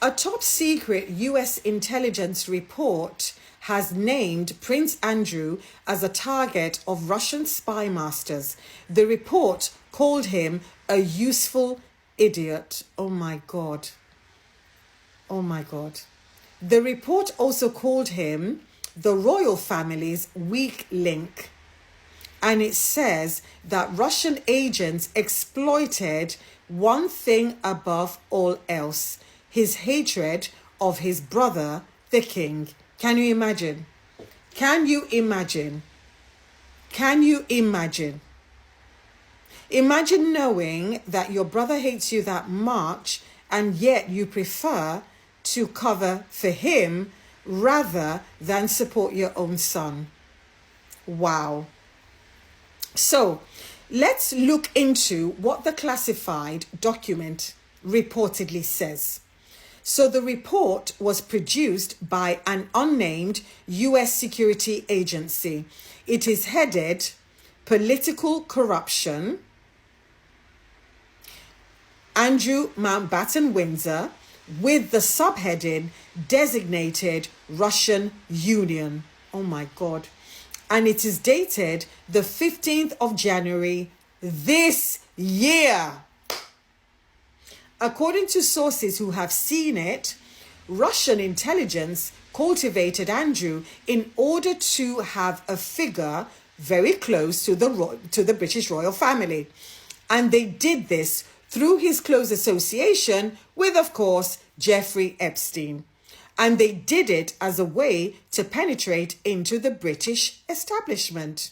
A top secret US intelligence report has named Prince Andrew as a target of Russian spy masters. The report called him a useful idiot. Oh my God. Oh my God. The report also called him the royal family's weak link. And it says that Russian agents exploited one thing above all else: his hatred of his brother, the king. Can you imagine? Can you imagine? Can you imagine? Imagine knowing that your brother hates you that much, and yet you prefer to cover for him rather than support your own son. Wow. So let's look into what the classified document reportedly says. So the report was produced by an unnamed US security agency. It is headed Political Corruption, Andrew Mountbatten Windsor, with the subheading Designated Russian Union. Oh my God. And it is dated the 15th of January this year. According to sources who have seen it, Russian intelligence cultivated Andrew in order to have a figure very close to the British royal family. And they did this through his close association with, of course, Jeffrey Epstein. And they did it as a way to penetrate into the British establishment.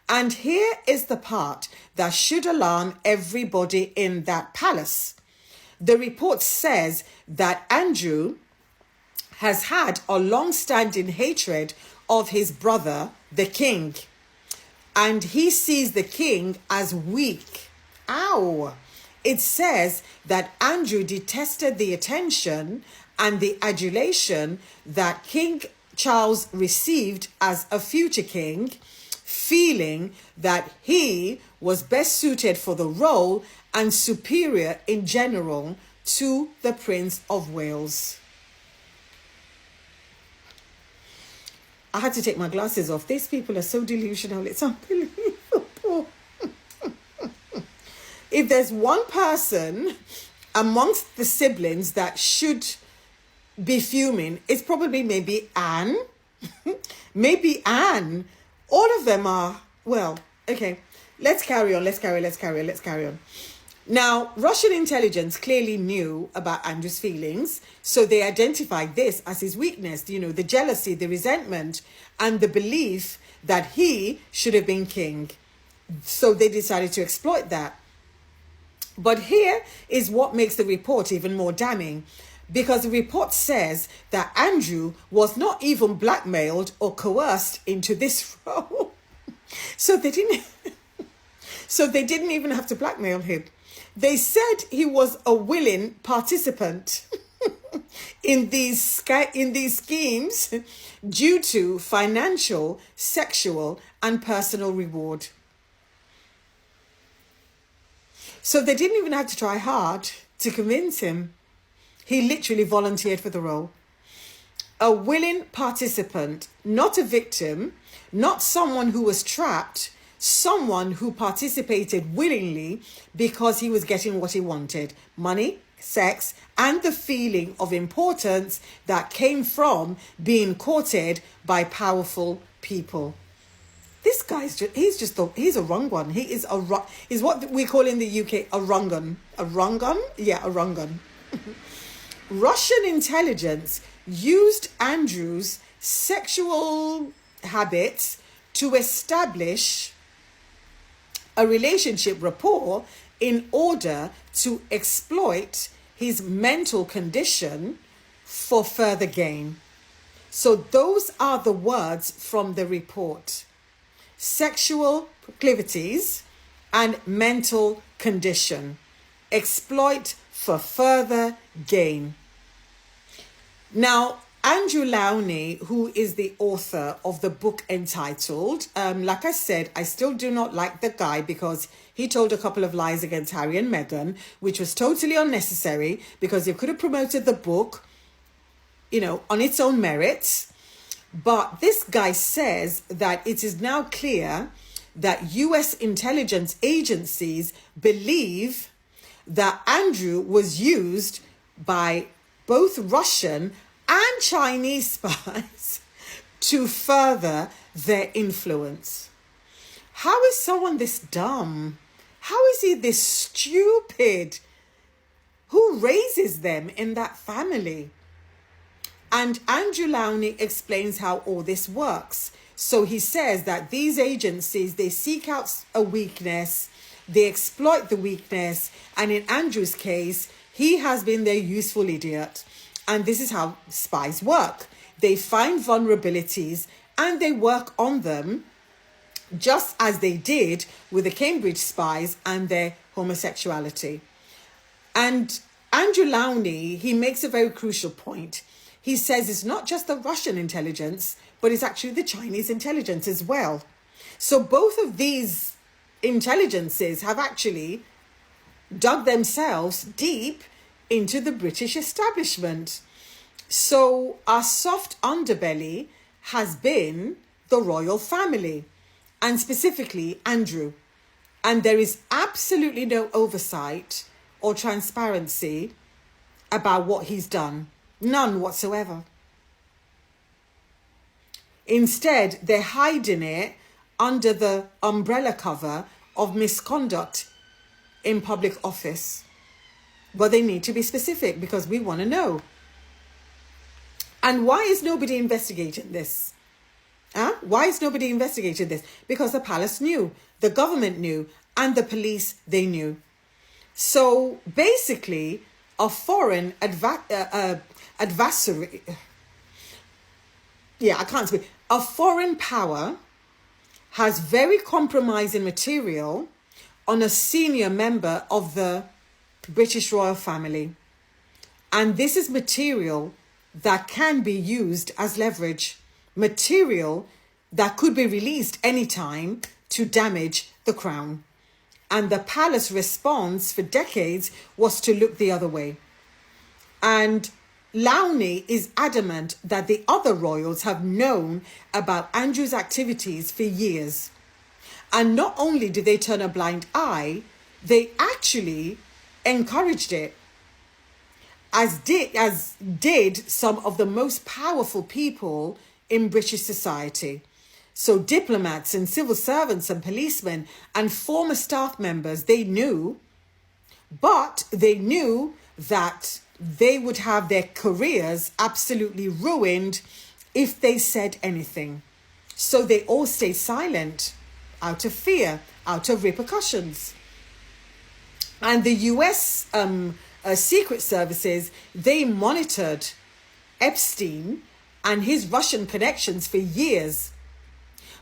And here is the part that should alarm everybody in that palace. The report says that Andrew has had a long-standing hatred of his brother, the king. And he sees the king as weak. Ow! It says that Andrew detested the attention and the adulation that King Charles received as a future king, feeling that he was best suited for the role and superior in general to the Prince of Wales. I had to take my glasses off. These people are so delusional. It's unbelievable. If there's one person amongst the siblings that should be fuming, it's probably maybe Anne. Maybe Anne. All of them are, well, okay. Let's carry on. Now, Russian intelligence clearly knew about Andrew's feelings, so they identified this as his weakness, you know, the jealousy, the resentment, and the belief that he should have been king. So they decided to exploit that. But here is what makes the report even more damning, because the report says that Andrew was not even blackmailed or coerced into this role. So they didn't even have to blackmail him. They said he was a willing participant in these schemes due to financial, sexual, and personal reward. So they didn't even have to try hard to convince him. He literally volunteered for the role. A willing participant, not a victim, not someone who was trapped, someone who participated willingly because he was getting what he wanted: money, sex, and the feeling of importance that came from being courted by powerful people. This guy's he's a wrong one. He's what we call in the UK a wrong-un. A wrong-un? Yeah, a wrong-un. Russian intelligence used Andrew's sexual habits to establish a relationship rapport in order to exploit his mental condition for further gain. So those are the words from the report: sexual proclivities and mental condition. Exploit for further gain. Now, Andrew Lowney, who is the author of the book entitled, like I said, I still do not like the guy because he told a couple of lies against Harry and Meghan, which was totally unnecessary because he could have promoted the book, on its own merits. But this guy says that it is now clear that US intelligence agencies believe that Andrew was used by both Russian and Chinese spies to further their influence. How is someone this dumb? How is he this stupid? Who raises them in that family? And Andrew Lowney explains how all this works. So he says that these agencies, they seek out a weakness, they exploit the weakness, and in Andrew's case, he has been their useful idiot. And this is how spies work. They find vulnerabilities and they work on them, just as they did with the Cambridge spies and their homosexuality. And Andrew Lowney, he makes a very crucial point. He says it's not just the Russian intelligence, but it's actually the Chinese intelligence as well. So both of these intelligences have actually dug themselves deep into the British establishment. So our soft underbelly has been the royal family, and specifically Andrew. And there is absolutely no oversight or transparency about what he's done. None whatsoever. Instead, they're hiding it under the umbrella cover of misconduct in public office. But they need to be specific because we want to know. And why is nobody investigating this? Why is nobody investigating this? Because the palace knew, the government knew, and the police, they knew. So basically, a foreign adversary, a foreign power has very compromising material on a senior member of the British royal family. And this is material that can be used as leverage, material that could be released anytime to damage the crown. And the palace response for decades was to look the other way. And Lowney is adamant that the other royals have known about Andrew's activities for years. And not only did they turn a blind eye, they actually encouraged it, as did some of the most powerful people in British society. So diplomats and civil servants and policemen and former staff members, they knew, but they knew that they would have their careers absolutely ruined if they said anything. So they all stayed silent out of fear, out of repercussions. And the US secret services, they monitored Epstein and his Russian connections for years.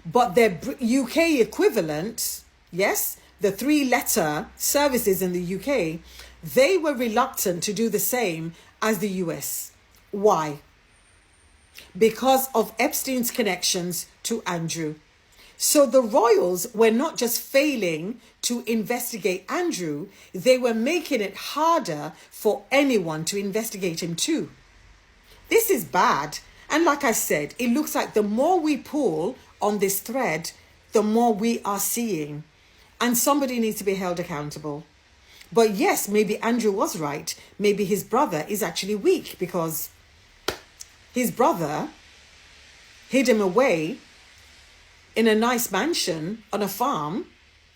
But their UK equivalent, yes, the 3-letter services in the UK, they were reluctant to do the same as the US. Why? Because of Epstein's connections to Andrew. So the royals were not just failing to investigate Andrew, they were making it harder for anyone to investigate him too. This is bad. And like I said, it looks like the more we pull on this thread, the more we are seeing. And somebody needs to be held accountable. But yes, maybe Andrew was right. Maybe his brother is actually weak because his brother hid him away in a nice mansion on a farm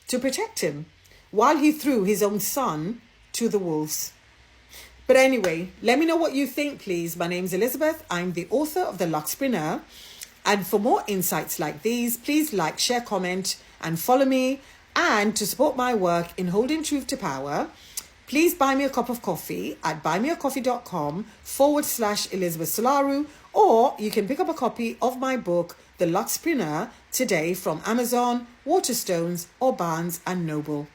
to protect him while he threw his own son to the wolves. But anyway, let me know what you think, please. My name's Elizabeth. I'm the author of The Luxpreneur. And for more insights like these, please like, share, comment, and follow me. And to support my work in holding truth to power, please buy me a cup of coffee at buymeacoffee.com/Elizabeth Solaru, or you can pick up a copy of my book, The Luxpreneur, today from Amazon, Waterstones, or Barnes & Noble.